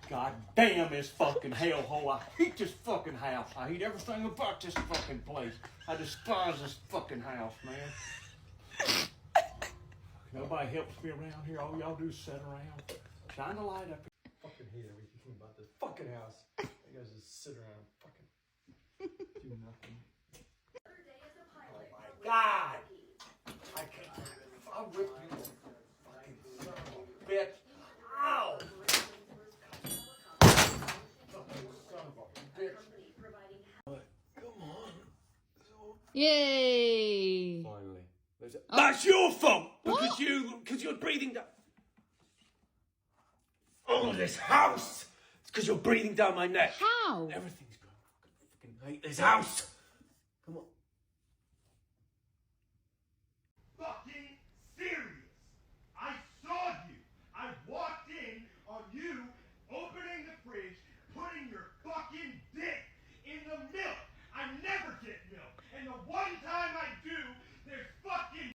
God damn this fucking hellhole. I hate this fucking house. I hate everything about this fucking place. I despise this fucking house, man. Nobody helps me around here. All y'all do is sit around. Shine the light up here. Fucking hate everything about this fucking house. You guys just sit around fucking do nothing. Oh my God! I can't. I'll rip you, fucking son of a bitch. Ow! Fucking son of a bitch. Come on. Yay! Finally. That's your fault! What? Because you're breathing down. Oh, this house! It's because you're breathing down my neck. How? Everything's gone. I fucking hate this house. Come on.